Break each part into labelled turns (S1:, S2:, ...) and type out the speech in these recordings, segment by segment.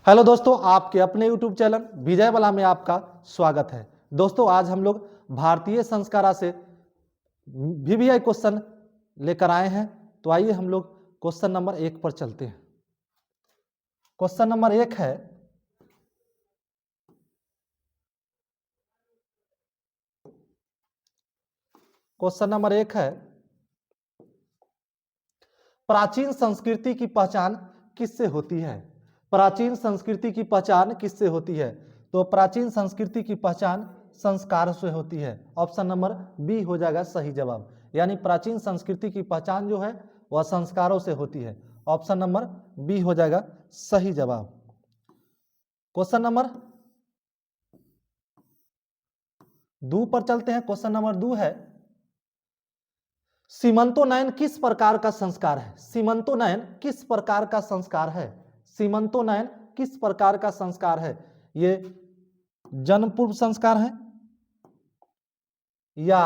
S1: Hello दोस्तों, आपके अपने YouTube चैनल विजय वाला में आपका स्वागत है। दोस्तों, आज हम लोग भारतीय संस्कारा से VVI क्वेश्चन लेकर आए हैं। तो आइए हम लोग क्वेश्चन नंबर 1 पर चलते हैं। क्वेश्चन नंबर 1 है, क्वेश्चन नंबर 1 है, प्राचीन संस्कृति की पहचान किससे होती है? प्राचीन संस्कृति की पहचान किससे होती है? तो प्राचीन संस्कृति की पहचान संस्कार से होती है। ऑप्शन नंबर बी हो जाएगा सही जवाब। यानी प्राचीन संस्कृति की पहचान जो है वह संस्कारों से होती है। ऑप्शन नंबर बी हो जाएगा सही जवाब। क्वेश्चन नंबर 2 पर चलते हैं। क्वेश्चन नंबर 2 है, सीमंतोनयन किस प्रकार का संस्कार है? सीमंतोनयन किस प्रकार का संस्कार है? सीमंतोनयन किस प्रकार का संस्कार है? ये जन्म पूर्व संस्कार है, या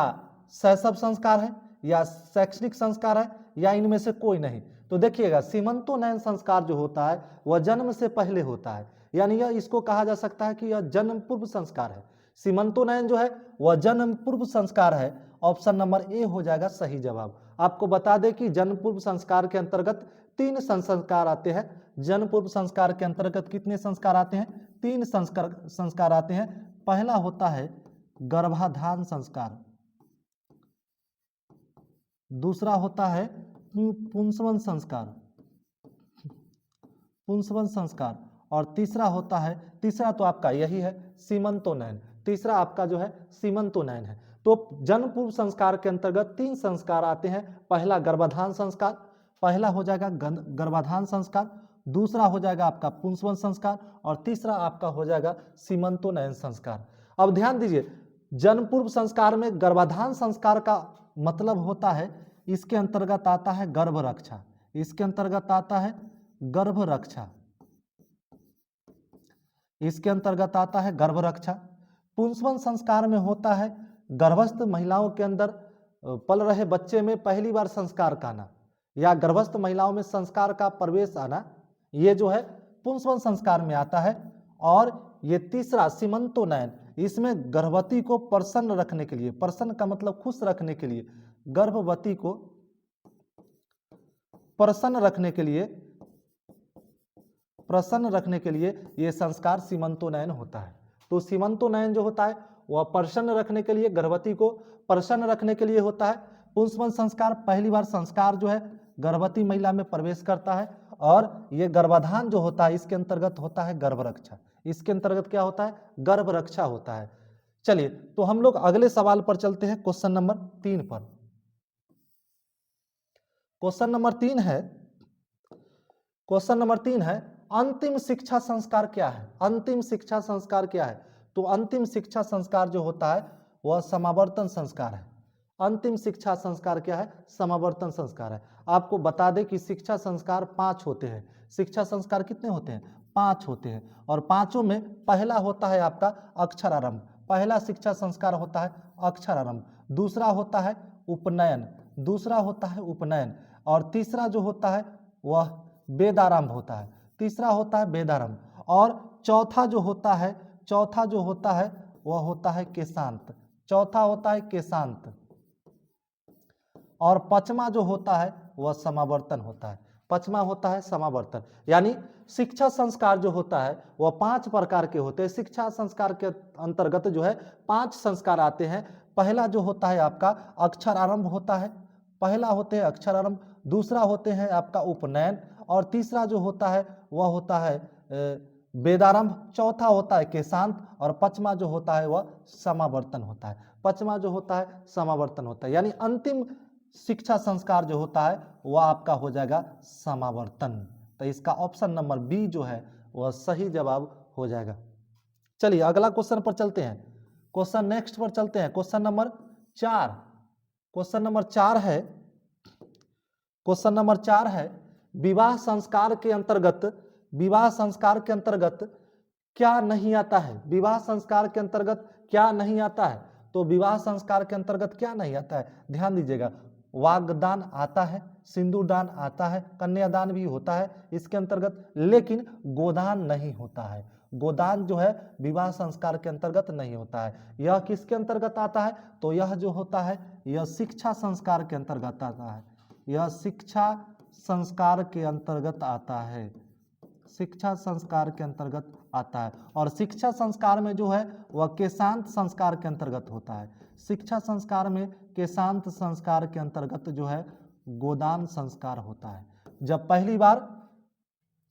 S1: शैशव संस्कार है, या शैक्षणिक संस्कार है, या इनमें से कोई नहीं? तो देखिएगा, सीमंतोनयन संस्कार जो होता है वह जन्म से पहले होता है। यानी यह इसको कहा जा सकता है कि यह जन्म पूर्व संस्कार है। सीमंतोनयन जो है वह जन्म पूर्व संस्कार है। ऑप्शन नंबर ए हो जाएगा सही जवाब। आपको बता दें कि जन्म पूर्व संस्कार के अंतर्गत 3 संस्कार आते हैं। जन्म पूर्व संस्कार के अंतर्गत कितने संस्कार आते हैं? 3 संस्कार आते हैं। पहला होता है गर्भाधान संस्कार, दूसरा होता है पुंसवन संस्कार, पुंसवन संस्कार, और तीसरा होता है, तीसरा तो आपका यही है सीमंतोनयन। तीसरा आपका जो है सीमंतोनयन है। तो जन्म पूर्व संस्कार के अंतर्गत 3 संस्कार आते हैं। पहला गर्भाधान संस्कार, पहला हो जाएगा गर्भाधान संस्कार, दूसरा हो जाएगा आपका पुंसवन संस्कार, और तीसरा आपका हो जाएगा सीमंतोनयन संस्कार। अब ध्यान दीजिए, जन्म पूर्व संस्कार में गर्भाधान संस्कार का मतलब होता है, इसके अंतर्गत आता है गर्भ रक्षा, इसके अंतर्गत आता है गर्भ रक्षा, इसके अंतर्गत आता है गर्भ रक्षा। पुंसवन संस्कार में होता है गर्भस्थ महिलाओं के अंदर पल रहे बच्चे में पहली बार संस्कार का आना, या गर्भस्थ महिलाओं में संस्कार का प्रवेश आना, ये जो है पुंसवन संस्कार में आता है। और ये तीसरा सीमंतोनयन, इसमें गर्भवती को प्रसन्न रखने के लिए, प्रसन्न का मतलब खुश रखने के लिए, गर्भवती को प्रसन्न रखने के लिए, प्रसन्न रखने के लिए यह संस्कार सीमंतोनयन होता है। तो सीमंतोनयन जो होता है वह प्रसन्न रखने के लिए, गर्भवती को प्रसन्न रखने के लिए होता है। पुंसवन संस्कार पहली बार संस्कार जो है गर्भवती महिला में प्रवेश करता है। और ये गर्भाधान जो होता है इसके अंतर्गत होता है गर्भ रक्षा, इसके अंतर्गत क्या होता है? गर्भ रक्षा होता है। चलिए, तो हम लोग अगले सवाल पर चलते हैं, क्वेश्चन नंबर 3 पर। क्वेश्चन नंबर 3 है, क्वेश्चन नंबर 3 है, अंतिम शिक्षा संस्कार क्या है? अंतिम शिक्षा संस्कार क्या है? तो अंतिम शिक्षा संस्कार जो होता है वह समावर्तन संस्कार है। अंतिम शिक्षा संस्कार क्या है? समावर्तन संस्कार है। आपको बता दें कि शिक्षा संस्कार 5 होते हैं। शिक्षा संस्कार कितने होते हैं? 5 होते हैं। और पांचों में पहला होता है आपका अक्षरारंभ, पहला शिक्षा संस्कार होता है अक्षरारंभ, दूसरा होता है उपनयन, दूसरा होता है उपनयन, और तीसरा जो होता है वह वेदारंभ होता है, तीसरा होता है वेदारंभ, और चौथा जो होता है, चौथा जो होता है वह होता है केशांत, चौथा होता है केशांत, और पांचवा जो होता है वह समावर्तन होता है, पांचवा होता है समावर्तन। यानी शिक्षा संस्कार जो होता है वह 5 प्रकार के होते हैं। शिक्षा संस्कार के अंतर्गत जो है 5 संस्कार आते हैं। पहला जो होता है आपका अक्षरारंभ होता है, पहला होते हैं अक्षरारंभ, दूसरा होते हैं आपका उपनयन, और तीसरा जो होता है वह होता है वेदारंभ, चौथा होता है केशांत, और पांचवा जो होता है वह समावर्तन होता है, पांचवा जो होता है समावर्तन होता है। यानी अंतिम शिक्षा संस्कार जो होता है वह आपका हो जाएगा समावर्तन। तो इसका ऑप्शन नंबर बी जो है वह सही जवाब हो जाएगा। चलिए अगला क्वेश्चन पर चलते हैं, क्वेश्चन नेक्स्ट पर चलते हैं। क्वेश्चन नंबर 4, क्वेश्चन नंबर 4 है, क्वेश्चन नंबर 4 है, विवाह संस्कार के अंतर्गत, विवाह संस्कार के अंतर्गत क्या नहीं आता है? विवाह संस्कार के अंतर्गत क्या नहीं आता है? तो विवाह संस्कार के अंतर्गत क्या नहीं आता है? ध्यान दीजिएगा, वागदान आता है, सिंदूरदान आता है, कन्यादान भी होता है इसके अंतर्गत, लेकिन गोदान नहीं होता है। गोदान जो है विवाह संस्कार के अंतर्गत नहीं होता है। यह किसके अंतर्गत आता है? तो यह जो होता है यह शिक्षा संस्कार के अंतर्गत आता है। यह शिक्षा संस्कार के अंतर्गत आता है, शिक्षा संस्कार के अंतर्गत आता है। और शिक्षा संस्कार में जो है वह केशांत संस्कार के अंतर्गत होता है। शिक्षा संस्कार में केशांत संस्कार के अंतर्गत जो है गोदान संस्कार होता है। जब पहली बार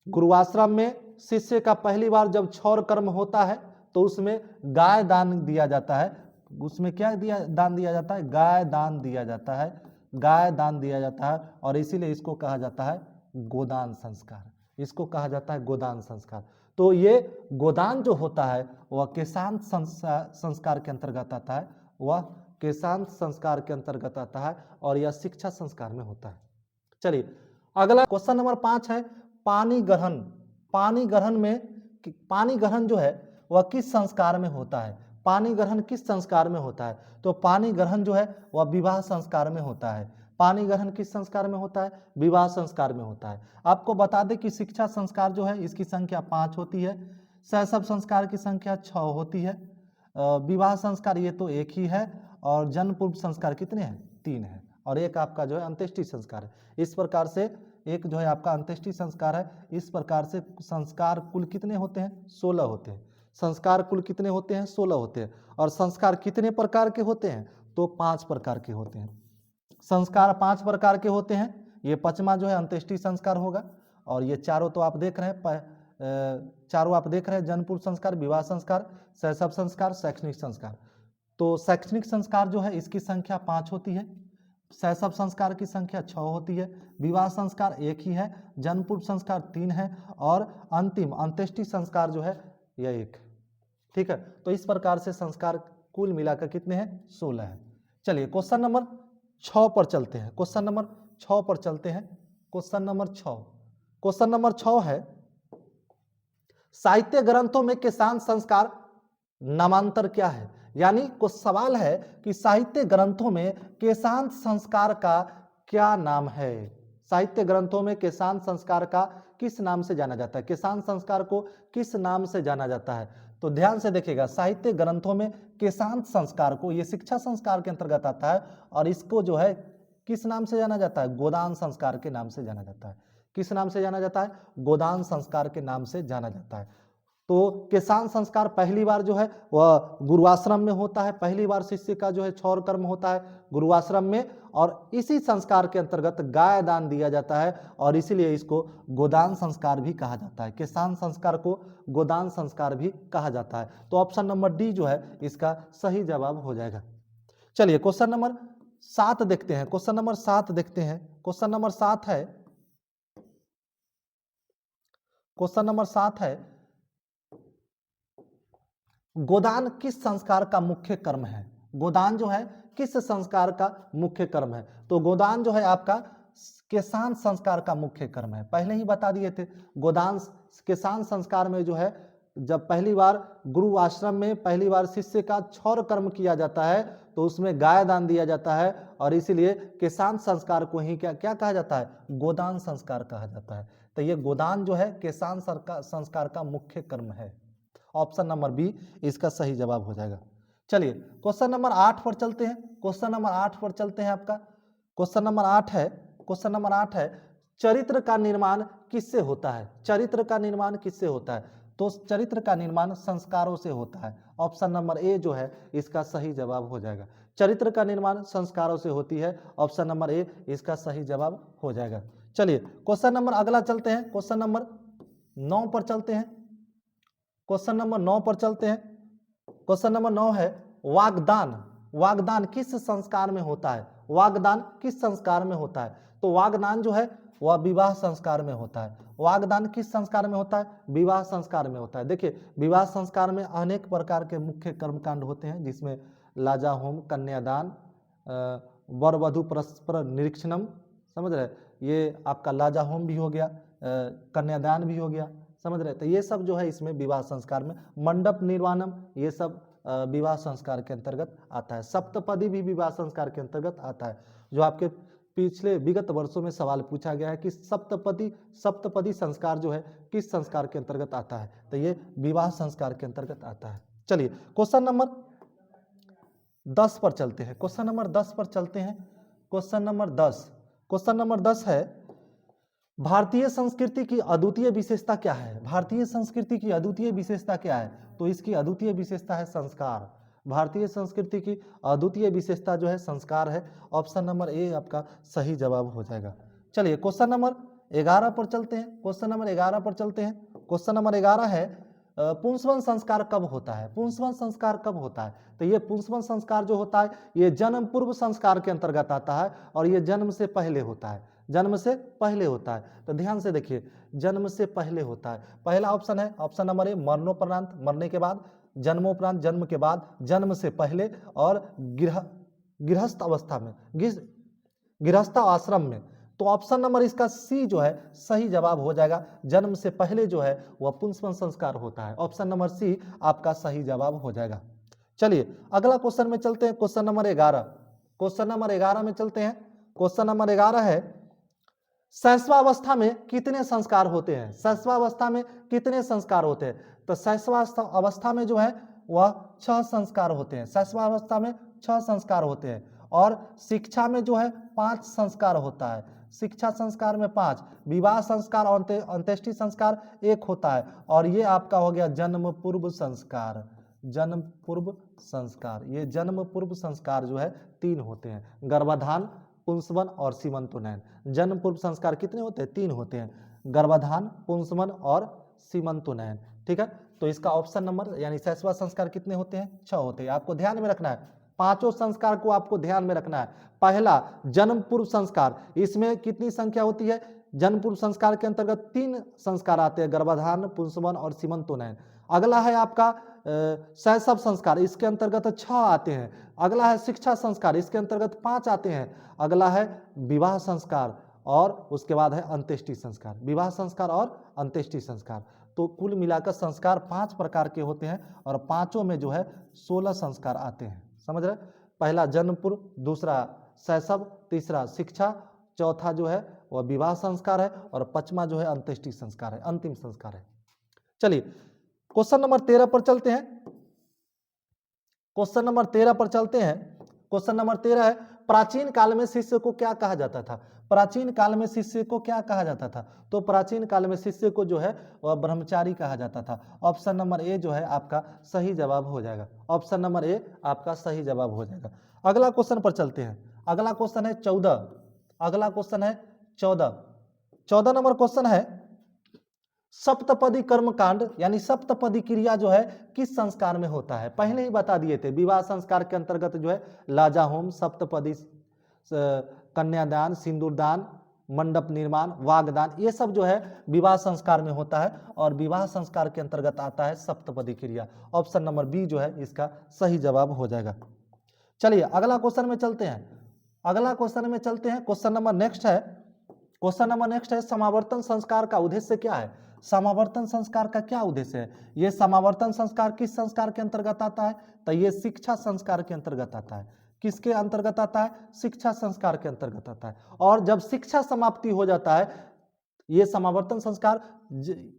S1: गुरुआश्रम में शिष्य का पहली बार जब क्षौर कर्म होता है तो उसमें गाय दान दिया जाता है। उसमें क्या दान दिया जाता है? गाय दान दिया जाता है, गाय दान दिया जाता है। और इसीलिए इसको कहा जाता है गोदान संस्कार, इसको कहा जाता है गोदान संस्कार। तो ये गोदान जो होता है वह केशांत संस्कार के अंतर्गत आता है, वह केशांत संस्कार के अंतर्गत आता है और यह शिक्षा संस्कार में होता है। चलिए अगला क्वेश्चन नंबर 5 है पानी ग्रहण। पानी ग्रहण में, पानी ग्रहण जो है वह किस संस्कार में होता है? पानी ग्रहण किस संस्कार में होता है? तो पानी ग्रहण जो है वह विवाह संस्कार में होता है। पानी ग्रहण किस संस्कार में होता है? विवाह संस्कार में होता है। आपको बता दें कि शिक्षा संस्कार जो है इसकी संख्या 5 होती है, शैशव संस्कार की संख्या 6 होती है, विवाह संस्कार ये तो एक ही है, और जन्म पूर्व संस्कार कितने हैं? 3 है, और एक आपका जो है अंत्येष्टि संस्कार है। इस प्रकार से एक जो है आपका अंत्येष्टि संस्कार है। इस प्रकार से संस्कार कुल कितने होते हैं? 16 होते हैं। संस्कार कुल कितने होते हैं? 16 होते हैं। और संस्कार कितने प्रकार के होते हैं? तो 5 प्रकार के होते हैं। संस्कार 5 प्रकार के होते हैं। ये 5वां जो है अंत्येष्टि संस्कार होगा, और ये चारों तो आप देख रहे हैं, चारों आप देख रहे हैं, जन्म पूर्व संस्कार, विवाह संस्कार, शैशव संस्कार, शैक्षणिक संस्कार। तो शैक्षणिक संस्कार जो है इसकी संख्या 5 होती है, शैशव संस्कार की संख्या 6 होती है, विवाह संस्कार 1 ही है, जन्म पूर्व संस्कार 3 है, और अंतिम अंत्येष्टि संस्कार जो है यह 1। ठीक है, तो इस प्रकार से संस्कार कुल मिलाकर कितने हैं? 16 है। चलिए क्वेश्चन नंबर 6 पर चलते हैं। क्वेश्चन नंबर 6 पर चलते हैं। क्वेश्चन नंबर 6, क्वेश्चन नंबर 6 है साहित्य ग्रंथों में केशांत संस्कार नामांतर क्या है? यानी कुछ सवाल है कि साहित्य ग्रंथों में केशांत संस्कार का क्या नाम है? साहित्य ग्रंथों में केशांत संस्कार का किस नाम से जाना जाता है? केशांत संस्कार को किस नाम से जाना जाता है? तो ध्यान से देखिएगा, साहित्य ग्रंथों में केशांत संस्कार को, ये शिक्षा संस्कार के अंतर्गत आता है, और इसको जो है किस नाम से जाना जाता है? गोदान संस्कार के नाम से जाना जाता है। किस नाम से जाना जाता है? गोदान संस्कार के नाम से जाना जाता है। तो केशांत संस्कार पहली बार जो है वह गुरुआश्रम में होता है। पहली बार शिष्य का जो है क्षौर कर्म होता है गुरुआश्रम में, और इसी संस्कार के अंतर्गत गाय दान दिया जाता है, और इसीलिए इसको गोदान संस्कार भी कहा जाता है। केशांत संस्कार को गोदान संस्कार भी कहा जाता है। तो ऑप्शन नंबर डी जो है इसका सही जवाब हो जाएगा। चलिए क्वेश्चन नंबर 7 देखते हैं। क्वेश्चन नंबर 7 देखते हैं। क्वेश्चन नंबर 7 है, क्वेश्चन नंबर 7 है गोदान किस संस्कार का मुख्य कर्म है? गोदान जो है किस संस्कार का मुख्य कर्म है? तो गोदान जो है आपका केशांत संस्कार का मुख्य कर्म है। पहले ही बता दिए थे, गोदान केशांत संस्कार में जो है जब पहली बार गुरु आश्रम में पहली बार शिष्य का क्षौर कर्म किया जाता है तो उसमें गाय दान दिया जाता है, और इसीलिए केशांत संस्कार को ही क्या क्या कहा जाता है? गोदान संस्कार कहा जाता है। तो ये गोदान जो है केशांत संस्कार का मुख्य कर्म है। ऑप्शन नंबर बी इसका सही जवाब हो जाएगा। चलिए क्वेश्चन नंबर 8 पर चलते हैं। क्वेश्चन नंबर 8 पर चलते हैं। आपका क्वेश्चन नंबर 8 है, क्वेश्चन नंबर 8 है चरित्र का निर्माण किससे होता है? चरित्र का निर्माण किससे होता है? तो चरित्र का निर्माण संस्कारों से होता है। ऑप्शन नंबर ए जो है इसका सही जवाब हो जाएगा। चरित्र का निर्माण संस्कारों से होती है। ऑप्शन नंबर ए इसका सही जवाब हो जाएगा। चलिए क्वेश्चन नंबर अगला चलते हैं। क्वेश्चन नंबर 9 पर चलते हैं। क्वेश्चन नंबर 9 पर चलते हैं। क्वेश्चन नंबर 9 है वागदान। वागदान किस संस्कार में होता है? वागदान किस संस्कार में होता है? तो वागदान जो है वह विवाह संस्कार में होता है। वागदान किस संस्कार में होता है? विवाह संस्कार में होता है। देखिए विवाह संस्कार में अनेक प्रकार के मुख्य कर्मकांड होते हैं, जिसमें लाजा होम, कन्यादान, वर वधु परस्पर निरीक्षणम, समझ रहे, ये आपका लाजा होम भी हो गया, कन्यादान भी हो गया, समझ रहे। तो ये सब जो है इसमें विवाह संस्कार में, मंडप निर्वाणम, ये सब विवाह संस्कार के अंतर्गत आता है। सप्तपदी भी विवाह संस्कार के अंतर्गत आता है। जो आपके पिछले विगत वर्षों में सवाल पूछा गया है कि सप्तपदी संस्कार जो है किस संस्कार के अंतर्गत आता है, तो ये विवाह संस्कार के अंतर्गत आता है। चलिए क्वेश्चन नंबर 10 पर चलते हैं। क्वेश्चन नंबर 10 पर चलते हैं। क्वेश्चन नंबर 10 है, भारतीय संस्कृति की अद्वितीय विशेषता क्या है? भारतीय संस्कृति की अद्वितीय विशेषता क्या है? तो इसकी अद्वितीय विशेषता है संस्कार। भारतीय संस्कृति की अद्वितीय विशेषता जो है संस्कार है। ऑप्शन नंबर ए आपका सही जवाब हो जाएगा। चलिए क्वेश्चन नंबर 11 पर चलते हैं। क्वेश्चन नंबर 11 पर चलते हैं। क्वेश्चन नंबर 11 है, पुंसवन संस्कार कब होता है? पुंसवन संस्कार कब होता है? तो ये पुंसवन संस्कार जो होता है ये जन्म पूर्व संस्कार के अंतर्गत आता है और ये जन्म से पहले होता है। जन्म से पहले होता है, तो ध्यान से देखिए, जन्म से पहले होता है। पहला ऑप्शन है ऑप्शन नंबर ए, मरणोपरांत, मरने के बाद, जन्मोपरांत, जन्म के बाद, जन्म से पहले और गृहस्थ अवस्था में, गृहस्थ आश्रम में। तो ऑप्शन नंबर इसका सी जो है सही जवाब हो जाएगा। जन्म से पहले जो है वह पुंसवन संस्कार होता है। ऑप्शन नंबर सी आपका सही जवाब हो जाएगा। चलिए अगला क्वेश्चन में चलते हैं। क्वेश्चन नंबर 11, क्वेश्चन नंबर 11 में चलते हैं। क्वेश्चन नंबर 11 है, शैशवावस्था में कितने संस्कार होते हैं? शैशवावस्था में कितने संस्कार होते हैं? तो शैशवावस्था में जो है वह 6 संस्कार होते हैं। शैशवावस्था में 6 संस्कार होते हैं और शिक्षा में जो है 5 संस्कार होता है। शिक्षा संस्कार में 5, विवाह संस्कार और अंत्येष्टि संस्कार 1 होता है और ये आपका हो गया जन्म पूर्व संस्कार। जन्म पूर्व संस्कार, ये जन्म पूर्व संस्कार जो है 3 होते हैं, गर्भाधान, पुंसवन और सीमंतोनयन। जन्म पूर्व संस्कार कितने होते हैं? 3 होते हैं, गर्भाधान, पुंसवन और सीमंतोनयन। ठीक है, तो इसका ऑप्शन नंबर यानी शैशवा संस्कार कितने होते हैं? 6 होते हैं। आपको ध्यान में रखना है, पांचों संस्कार को आपको ध्यान में रखना है। पहला जन्म पूर्व संस्कार, इसमें कितनी संख्या होती है? जन्म पूर्व संस्कार के अंतर्गत 3 संस्कार आते हैं, गर्भाधान, पुंसवन और सीमंतोनयन। अगला है आपका शैशव संस्कार, इसके अंतर्गत 6 आते हैं। अगला है शिक्षा संस्कार, इसके अंतर्गत 5 आते हैं। अगला है विवाह संस्कार और उसके बाद है अंत्येष्टि संस्कार। विवाह संस्कार और अंत्येष्टि संस्कार, तो कुल मिलाकर संस्कार 5 प्रकार के होते हैं और पांचों में जो है 16 संस्कार आते हैं। समझ रहे? पहला जन्म पूर्व, दूसरा शैशव, तीसरा शिक्षा, चौथा जो है वह विवाह संस्कार है और 5वां जो है अंत्येष्टि संस्कार है, अंतिम संस्कार है। चलिए क्वेश्चन नंबर 13 पर चलते हैं। क्वेश्चन नंबर 13 पर चलते हैं। क्वेश्चन नंबर 13 है, प्राचीन काल में शिष्य को क्या कहा जाता था? प्राचीन काल में शिष्य को क्या कहा जाता था? तो प्राचीन काल में शिष्य को जो है वह ब्रह्मचारी कहा जाता था। ऑप्शन नंबर ए जो है आपका सही जवाब हो जाएगा। ऑप्शन नंबर ए आपका सही जवाब हो जाएगा। अगला क्वेश्चन पर चलते हैं। अगला क्वेश्चन है 14। अगला क्वेश्चन है 14 नंबर क्वेश्चन है, सप्तपदी कर्मकांड यानी सप्तपदी क्रिया जो है किस संस्कार में होता है? पहले ही बता दिए थे, विवाह संस्कार के अंतर्गत जो है लाजा होम, सप्तपदी कन्यादान, सिंदूरदान, मंडप निर्माण, वागदान, ये सब जो है विवाह संस्कार में होता है और विवाह संस्कार के अंतर्गत आता है सप्तपदी क्रिया। ऑप्शन नंबर बी जो है इसका सही जवाब हो जाएगा। चलिए अगला क्वेश्चन में चलते हैं। अगला क्वेश्चन में चलते हैं। क्वेश्चन नंबर नेक्स्ट है, क्वेश्चन नंबर नेक्स्ट है, समावर्तन संस्कार का उद्देश्य क्या है? समावर्तन संस्कार का क्या उद्देश्य है? ये समावर्तन संस्कार किस संस्कार के अंतर्गत आता है? तो ये शिक्षा संस्कार के अंतर्गत आता है। किसके अंतर्गत आता है? शिक्षा संस्कार के अंतर्गत आता है। और जब शिक्षा समाप्ति हो जाता है, ये समावर्तन संस्कार,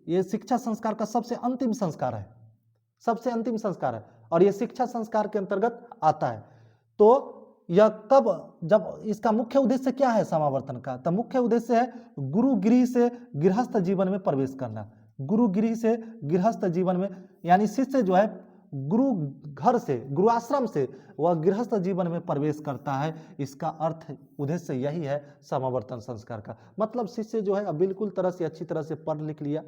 S1: ये शिक्षा संस्कार का सबसे अंतिम संस्कार है, सबसे अंतिम संस्कार है और ये शिक्षा संस्कार के अंतर्गत आता है। तो यह कब, जब इसका मुख्य उद्देश्य क्या है समावर्तन का? तो मुख्य उद्देश्य है गुरुगृह से गृहस्थ जीवन में प्रवेश करना। गुरुगृह से गृहस्थ जीवन में यानी शिष्य जो है गुरु घर से, गुरु आश्रम से वह गृहस्थ जीवन में प्रवेश करता है। इसका अर्थ, उद्देश्य यही है समावर्तन संस्कार का। मतलब शिष्य जो है बिल्कुल तरह से अच्छी तरह से पढ़ लिख लिया,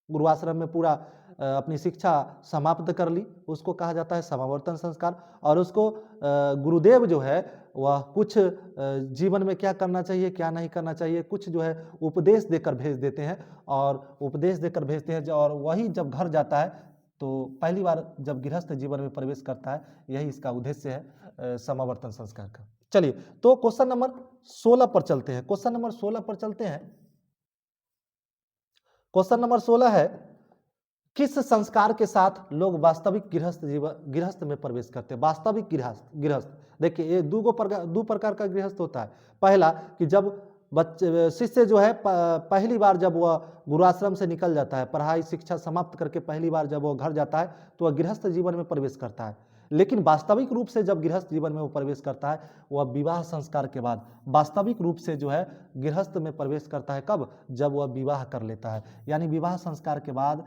S1: गुरुआश्रम में पूरा अपनी शिक्षा समाप्त कर ली, उसको कहा जाता है समावर्तन संस्कार। और उसको गुरुदेव जो है वह कुछ जीवन में क्या करना चाहिए, क्या नहीं करना चाहिए, कुछ जो है उपदेश देकर भेज देते हैं और उपदेश देकर भेजते हैं। और वही जब घर जाता है तो पहली बार जब गृहस्थ जीवन में प्रवेश करता है, यही इसका उद्देश्य है समावर्तन संस्कार का। चलिए तो क्वेश्चन नंबर 16 पर चलते हैं। क्वेश्चन नंबर 16 पर चलते हैं। क्वेश्चन नंबर 16 है, किस संस्कार के साथ लोग वास्तविक गृहस्थ में प्रवेश करते हैं? वास्तविक गृहस्थ देखिए, ये दो प्रकार का गृहस्थ होता है। पहला कि जब बच्चे शिष्य जो है पहली बार जब वह गुरुआश्रम से निकल जाता है, पढ़ाई शिक्षा समाप्त करके पहली बार जब वह घर जाता है तो वह गृहस्थ जीवन में प्रवेश करता है। लेकिन वास्तविक रूप से जब गृहस्थ जीवन में वो प्रवेश करता है वह विवाह संस्कार के बाद वास्तविक रूप से जो है गृहस्थ में प्रवेश करता है। कब? जब वह विवाह कर लेता है, यानी विवाह संस्कार के बाद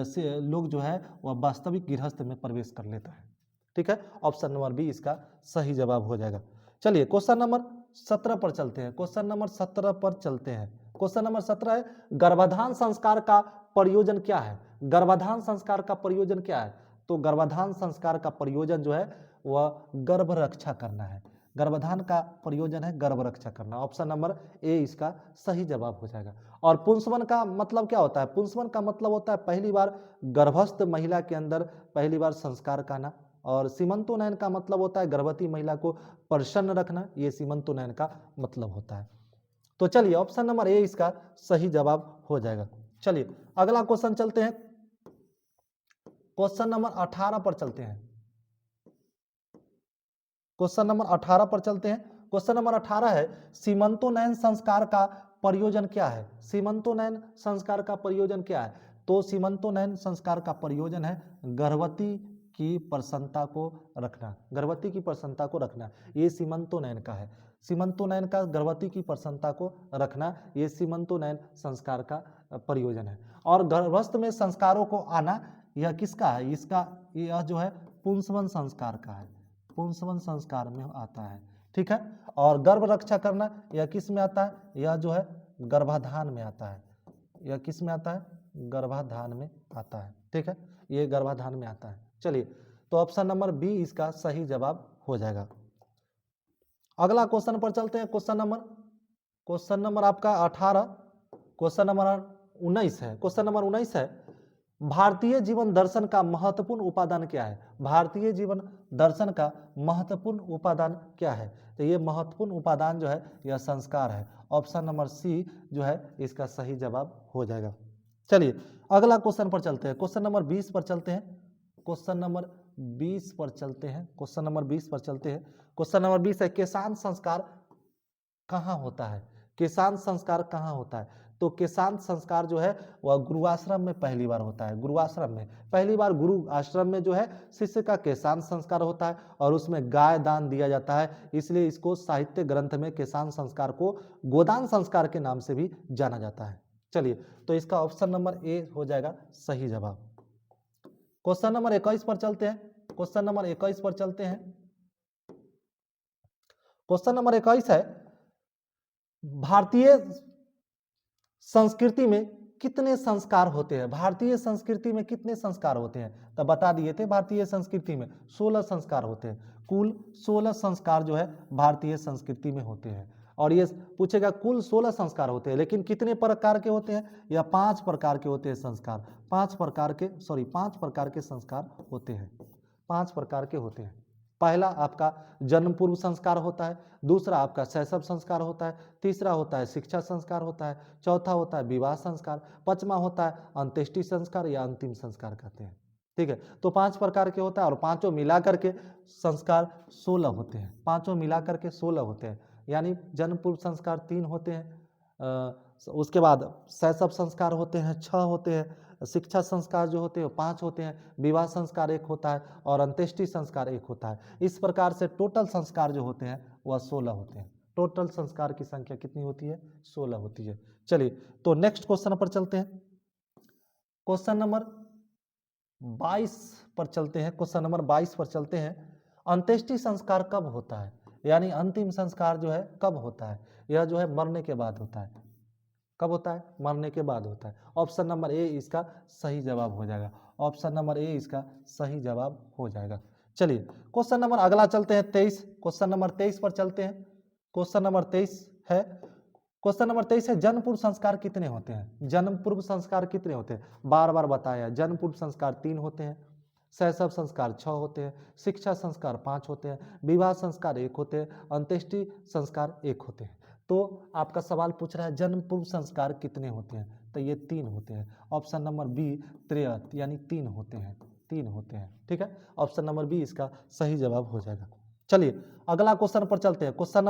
S1: से लोग जो है वह वास्तविक गृहस्थ में प्रवेश कर लेता है। ठीक है, ऑप्शन नंबर बी इसका सही जवाब हो जाएगा। चलिए क्वेश्चन नंबर 17 पर चलते हैं। क्वेश्चन नंबर 17 पर चलते हैं। क्वेश्चन नंबर 17 है, गर्भाधान संस्कार का प्रयोजन क्या है? गर्भाधान संस्कार का प्रयोजन क्या है? तो गर्भाधान संस्कार का प्रयोजन जो है वह गर्भ रक्षा करना है। गर्भाधान का प्रयोजन है गर्भ रक्षा करना। ऑप्शन नंबर ए इसका सही जवाब हो जाएगा। और पुंसवन का मतलब क्या होता है? पुंसवन का मतलब होता है पहली बार गर्भस्थ महिला के अंदर पहली बार संस्कार करना। और सीमंतोनयन का मतलब होता है गर्भवती महिला को प्रसन्न रखना। ये सीमंतोनयन का मतलब होता है। तो चलिए ऑप्शन नंबर ए इसका सही जवाब हो जाएगा। चलिए अगला क्वेश्चन चलते हैं। क्वेश्चन नंबर 18 पर चलते हैं। क्वेश्चन नंबर 18 पर चलते हैं। क्वेश्चन नंबर 18 है, सीमंतोनयन संस्कार का प्रयोजन क्या है? सीमंतोनयन संस्कार का प्रयोजन क्या है? तो सीमंतोनयन संस्कार का प्रयोजन है गर्भवती की प्रसन्नता को रखना। गर्भवती की प्रसन्नता को रखना ये सीमंतोनयन का है। सीमंतोनयन का गर्भवती की प्रसन्नता को रखना ये सीमंतोनयन संस्कार का प्रयोजन है। और गर्भस्थ में संस्कारों को आना यह किसका है? इसका यह जो है पुंसवन संस्कार का है। पुंसवन संस्कार में आता है। ठीक है, और गर्भ रक्षा करना यह किस में आता है? यह जो है गर्भाधान में आता है। यह किस में आता है? गर्भाधान में आता है। ठीक है, ये गर्भाधान में आता है। चलिए तो ऑप्शन नंबर बी इसका सही जवाब हो जाएगा। अगला क्वेश्चन पर चलते हैं। क्वेश्चन नंबर आपका 18। क्वेश्चन नंबर 19 है। क्वेश्चन नंबर 19 है, भारतीय जीवन दर्शन का महत्वपूर्ण उपादान क्या है? भारतीय जीवन दर्शन का महत्वपूर्ण उपादान क्या है? तो ये महत्वपूर्ण उपादान जो है यह संस्कार है। ऑप्शन नंबर सी जो है इसका सही जवाब हो जाएगा। चलिए अगला क्वेश्चन पर चलते हैं। क्वेश्चन नंबर 20 पर चलते हैं। क्वेश्चन नंबर 20 पर चलते हैं। क्वेश्चन नंबर 20 पर चलते हैं। क्वेश्चन नंबर 20 है, किसान संस्कार कहाँ होता है? किसान संस्कार कहाँ होता है? तो किसान संस्कार जो है वह गुरु आश्रम में पहली बार होता है। गुरु आश्रम में पहली बार गुरु आश्रम में जो है शिष्य का किसान संस्कार होता है और उसमें गाय दान दिया जाता है। इसलिए इसको साहित्य ग्रंथ में किसान संस्कार को गोदान संस्कार के नाम से भी जाना जाता है। चलिए तो इसका ऑप्शन नंबर ए हो जाएगा सही जवाब। क्वेश्चन नंबर 21 पर चलते हैं। क्वेश्चन नंबर 21 पर चलते हैं। क्वेश्चन नंबर 21 है, भारतीय संस्कृति में कितने संस्कार होते हैं? भारतीय संस्कृति में कितने संस्कार होते हैं? तो बता दिए थे भारतीय संस्कृति में 16 संस्कार होते हैं। कुल 16 संस्कार जो है भारतीय संस्कृति में होते हैं। और ये पूछेगा कुल 16 संस्कार होते हैं, लेकिन कितने प्रकार के होते हैं? या 5 प्रकार के होते हैं संस्कार। 5 प्रकार के संस्कार होते हैं। 5 प्रकार के होते हैं। पहला आपका जन्म पूर्व संस्कार होता है, दूसरा आपका शैशव संस्कार होता है, तीसरा होता है शिक्षा संस्कार होता है, चौथा होता है विवाह संस्कार, पांचवा होता है अंत्येष्टि संस्कार या अंतिम संस्कार कहते हैं। ठीक है, तो 5 प्रकार के होता है और पांचों मिलाकर के संस्कार 16 होते हैं। पांचों मिलाकर के 16 होते हैं, यानी जन्म पूर्व संस्कार 3 होते हैं, उसके बाद शैशव संस्कार होते हैं 6 होते हैं, शिक्षा संस्कार जो होते हैं 5 होते हैं, विवाह संस्कार 1 होता है और अंत्येष्टि संस्कार 1 होता है। इस प्रकार से टोटल संस्कार जो होते हैं वह 16 होते हैं। टोटल संस्कार की संख्या कितनी होती है? 16 होती है। चलिए तो नेक्स्ट क्वेश्चन पर चलते हैं। क्वेश्चन नंबर 22 पर चलते हैं। क्वेश्चन नंबर 22 पर चलते हैं। अंत्येष्टि संस्कार कब होता है? यानी अंतिम संस्कार जो है कब होता है? यह जो है मरने के बाद होता है। कब होता है? मरने के बाद होता है। ऑप्शन नंबर ए इसका सही जवाब हो जाएगा। ऑप्शन नंबर ए इसका सही जवाब हो जाएगा। चलिए क्वेश्चन नंबर अगला चलते हैं 23। क्वेश्चन नंबर 23 पर चलते हैं। क्वेश्चन नंबर 23 है, क्वेश्चन नंबर 23 है, जन्म पूर्व संस्कार कितने होते हैं? जन्म पूर्व संस्कार कितने होते हैं? बार बार बताया, जन्म पूर्व संस्कार 3 होते हैं, शैशव संस्कार 6 होते हैं, शिक्षा संस्कार 5 होते हैं, विवाह संस्कार 1 होते हैं, अंत्येष्टि संस्कार 1 होते हैं। तो आपका सवाल पूछ रहा है जन्म पूर्व संस्कार कितने होते हैं? तो ये 3 होते हैं। ऑप्शन नंबर बी त्रेयत यानी 3 होते हैं, 3 होते हैं। ठीक है, ऑप्शन नंबर बी इसका सही जवाब हो जाएगा। चलिए अगला क्वेश्चन पर चलते हैं। क्वेश्चन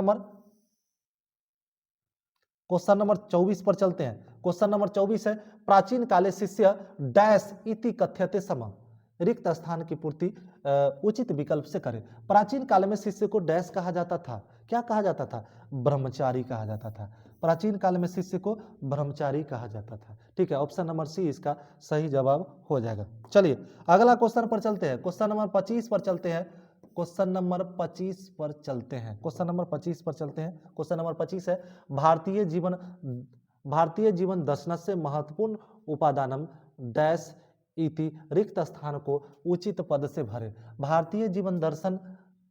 S1: नंबर 24 पर चलते हैं। क्वेश्चन नंबर 24 है, प्राचीन काले शिष्य डैश इति कथ्यते सम, रिक्त स्थान की पूर्ति उचित विकल्प से करें। प्राचीन काल में शिष्य को डैश कहा जाता था, क्या कहा जाता था? ब्रह्मचारी कहा जाता था। प्राचीन काल में शिष्य को ब्रह्मचारी कहा जाता था। ठीक है, ऑप्शन नंबर सी इसका सही जवाब हो जाएगा। चलिए अगला क्वेश्चन पर चलते हैं। क्वेश्चन नंबर 25 पर चलते हैं। क्वेश्चन नंबर 25 पर चलते हैं। क्वेश्चन नंबर 25 पर चलते हैं। क्वेश्चन नंबर 25 है, भारतीय जीवन दर्शन से महत्वपूर्ण उपादानम डैश इति रिक्त स्थान को उचित पद से भरे। भारतीय जीवन दर्शन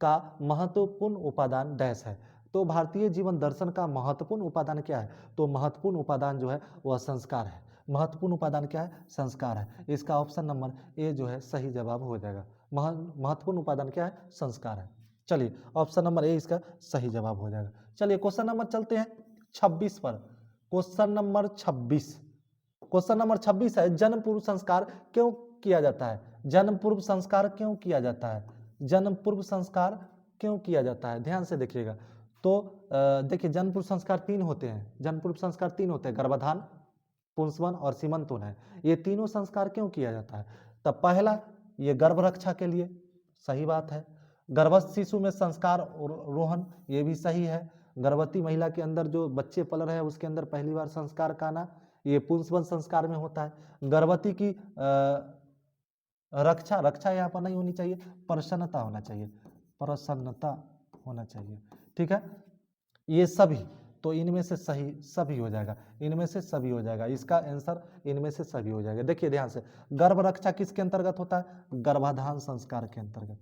S1: का महत्वपूर्ण उपादान डैश है। तो भारतीय जीवन दर्शन का महत्वपूर्ण उपादान क्या है? तो महत्वपूर्ण उपादान जो है वह संस्कार है। महत्वपूर्ण उपादान क्या है? संस्कार है। इसका ऑप्शन नंबर ए जो है सही जवाब हो जाएगा। महत्वपूर्ण उपादान क्या है? संस्कार है। चलिए ऑप्शन नंबर ए इसका सही जवाब हो जाएगा। चलिए क्वेश्चन नंबर चलते हैं 26 पर। क्वेश्चन नंबर 26 है, जन्म पूर्व संस्कार क्यों किया जाता है? जन्म पूर्व संस्कार क्यों किया जाता है? जन्म पूर्व संस्कार क्यों किया जाता है? ध्यान से देखिएगा। तो देखिए जन्म पूर्व संस्कार 3 होते हैं। जन्म पूर्व संस्कार 3 होते हैं, गर्भाधान, पुंसवन और सीमंतोन है। ये तीनों संस्कार क्यों किया जाता है? तब पहला, ये गर्भ रक्षा के लिए, सही बात है। गर्भस्थ शिशु में संस्कार रोहन, ये भी सही है। गर्भवती महिला के अंदर जो बच्चे पल रहे हैं उसके अंदर पहली बार संस्कार का आना, ये पुंसवन संस्कार में होता है। गर्भवती की रक्षा यहाँ पर नहीं होनी चाहिए, प्रसन्नता होना चाहिए, प्रसन्नता होना चाहिए। ठीक है, ये सभी, तो इनमें से सही सभी हो जाएगा, इनमें से सभी हो जाएगा। इसका आंसर इनमें से सभी हो जाएगा। देखिए ध्यान से, गर्भ रक्षा किसके अंतर्गत होता है? गर्भाधान संस्कार के अंतर्गत।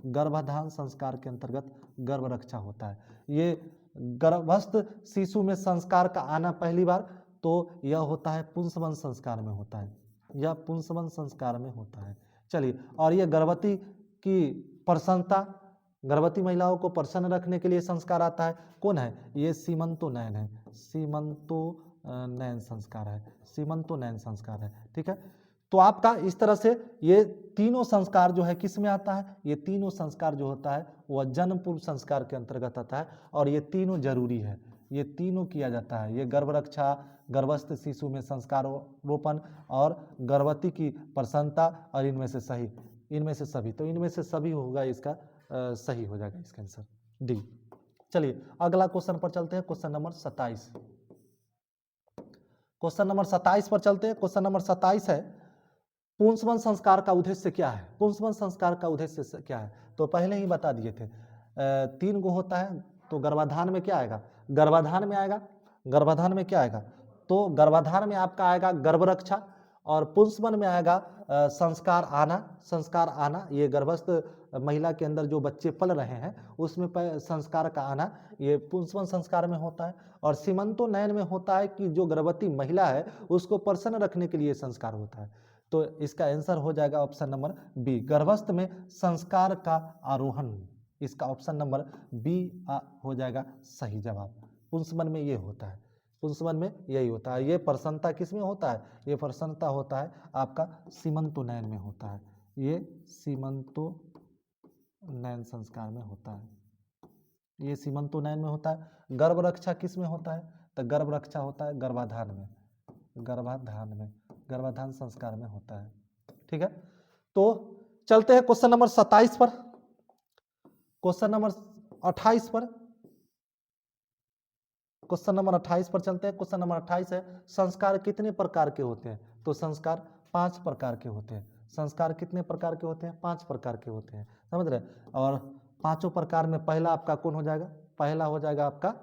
S1: गर्भाधान संस्कार के अंतर्गत गर्भ रक्षा होता है। ये गर्भस्थ शिशु में संस्कार का आना पहली बार, तो यह होता है पुंसवन संस्कार में होता है, यह पुंसवन संस्कार में होता है। चलिए, और ये गर्भवती की प्रसन्नता, गर्भवती महिलाओं को प्रसन्न रखने के लिए संस्कार आता है, कौन है? ये सीमंतोनयन है, सीमंतोनयन संस्कार है, सीमंतोनयन संस्कार है। ठीक है, तो आपका इस तरह से ये तीनों संस्कार जो है किस में आता है? ये तीनों संस्कार जो होता है वह जन्म पूर्व संस्कार के अंतर्गत आता है, और ये तीनों जरूरी है, ये तीनों किया जाता है। ये गर्भ रक्षा, गर्भस्थ शिशु में संस्कार रोपण और गर्भवती की प्रसन्नता, और इनमें से सही, इनमें से सभी, तो इनमें से सभी होगा, इसका सही हो जाएगा इसका आंसर डी। चलिए अगला क्वेश्चन पर चलते हैं। क्वेश्चन नंबर 27, क्वेश्चन नंबर 27 पर चलते हैं। क्वेश्चन नंबर 27 है, पुंसवन संस्कार का उद्देश्य क्या है? पुंसवन संस्कार का उद्देश्य क्या है? तो पहले ही बता दिए थे, 3 गो होता है। तो गर्भाधान में क्या आएगा? गर्भाधान में आएगा, गर्भाधान में क्या आएगा? तो गर्भाधान में आपका आएगा गर्भ रक्षा, और पुंसवन में आएगा संस्कार आना, संस्कार आना। ये गर्भस्थ महिला के अंदर जो बच्चे पल रहे हैं उसमें संस्कार का आना, ये पुंसवन संस्कार में होता है। और सीमंतोनयन में होता है कि जो गर्भवती महिला है उसको प्रसन्न रखने के लिए संस्कार होता है। तो इसका आंसर हो जाएगा ऑप्शन नंबर बी, गर्भस्थ में संस्कार का आरोहण। इसका ऑप्शन नंबर बी हो जाएगा सही जवाब। पुंसवन में ये होता है, पुंसवन में यही होता है। ये प्रसन्नता किस में होता है? ये प्रसन्नता होता है आपका सीमंतोनयन में होता है, ये सीमंतोनयन संस्कार में होता है, ये सीमंतोनयन में होता है। गर्भ रक्षा किस में होता है? तो गर्भ रक्षा होता है गर्भाधान में, गर्भाधान में, गर्भाधान संस्कार में होता है। ठीक है, तो चलते हैं क्वेश्चन नंबर 27 पर। क्वेश्चन नंबर 28 पर, क्वेश्चन नंबर 28 पर चलते हैं। क्वेश्चन नंबर 28 है, संस्कार कितने प्रकार के होते हैं? तो संस्कार 5 प्रकार के होते हैं। संस्कार कितने प्रकार के होते हैं? 5 प्रकार के होते हैं, समझ रहे? और पांचों प्रकार में पहला आपका कौन हो जाएगा? पहला हो जाएगा आपका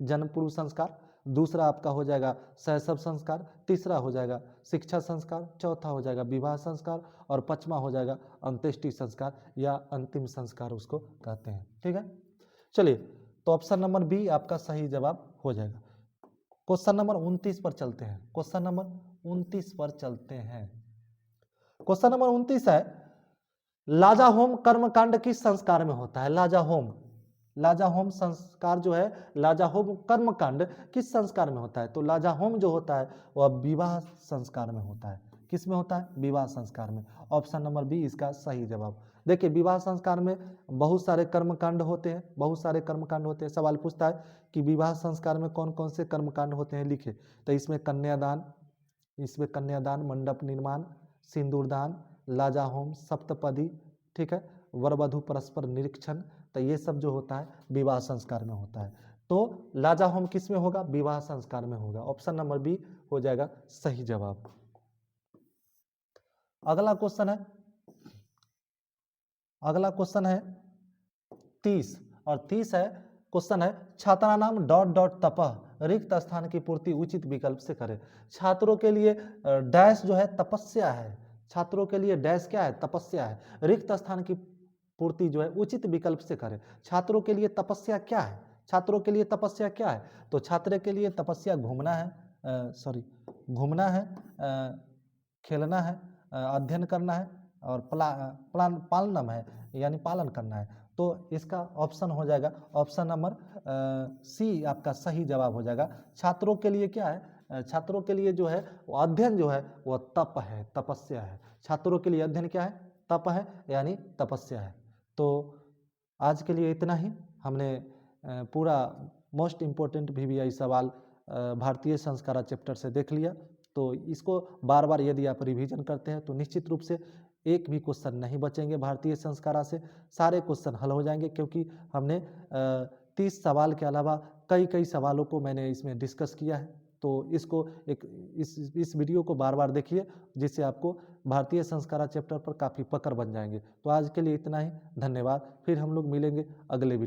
S1: जन्म पूर्व संस्कार, दूसरा आपका हो जाएगा शैशव संस्कार, तीसरा हो जाएगा शिक्षा संस्कार, चौथा हो जाएगा विवाह संस्कार, और पांचवा हो जाएगा अंत्येष्टि संस्कार या अंतिम संस्कार उसको कहते हैं। ठीक है, चलिए तो ऑप्शन नंबर बी आपका सही जवाब हो जाएगा। क्वेश्चन नंबर 29 पर चलते हैं। क्वेश्चन नंबर 29 पर चलते हैं। क्वेश्चन नंबर 29 है, लाजा होम कर्मकांड किस संस्कार में होता है? लाजा होम, लाजाहोम संस्कार जो है, लाजाहोम कर्मकांड किस संस्कार में होता है? तो लाजाहोम जो होता है वह विवाह संस्कार में होता है। किस में होता है? विवाह संस्कार में। ऑप्शन नंबर बी इसका सही जवाब। देखिए, विवाह संस्कार में बहुत सारे कर्मकांड होते हैं, बहुत सारे कर्मकांड होते हैं। सवाल पूछता है कि विवाह संस्कार में कौन कौन से कर्मकांड होते हैं, लिखे। तो इसमें कन्यादान, मंडप निर्माण, सिंदूरदान, लाजाहोम, सप्तपदी, ठीक है, वर वधु परस्पर निरीक्षण। तो ये सब जो होता है विवाह संस्कार में होता है। तो लाजाहोम किस में होगा? विवाह संस्कार में होगा। ऑप्शन नंबर बी हो जाएगा सही जवाब। अगला क्वेश्चन है 30, और 30 है क्वेश्चन है, छात्रानाम डॉट डॉट तपः रिक्त स्थान की पूर्ति उचित विकल्प से करें। छात्रों के लिए डैश जो है तपस्या है, छात्रों के लिए डैश क्या है? तपस्या है। रिक्त स्थान की पूर्ति जो है उचित विकल्प से करें। छात्रों के लिए तपस्या क्या है? छात्रों के लिए तपस्या क्या है? तो छात्र के लिए तपस्या घूमना है, घूमना है, खेलना है, अध्ययन करना है, और पालनम है, यानी पालन करना है। तो इसका ऑप्शन हो जाएगा ऑप्शन नंबर सी आपका सही जवाब हो जाएगा। छात्रों के लिए क्या है? छात्रों के लिए जो है वो अध्ययन जो है वो तप है, तपस्या है। छात्रों के लिए अध्ययन क्या है? तप है, यानी तपस्या है। तो आज के लिए इतना ही। हमने पूरा मोस्ट इम्पोर्टेंट VVI सवाल भारतीय संस्कारा चैप्टर से देख लिया। तो इसको बार बार यदि आप रिवीजन करते हैं तो निश्चित रूप से एक भी क्वेश्चन नहीं बचेंगे भारतीय संस्कारा से, सारे क्वेश्चन हल हो जाएंगे, क्योंकि हमने 30 सवाल के अलावा कई सवालों को मैंने इसमें डिस्कस किया है। तो इसको इस वीडियो को बार बार देखिए, जिससे आपको भारतीय संस्कारा चैप्टर पर काफ़ी पकड़ बन जाएंगे। तो आज के लिए इतना ही, धन्यवाद। फिर हम लोग मिलेंगे अगले वीडियो।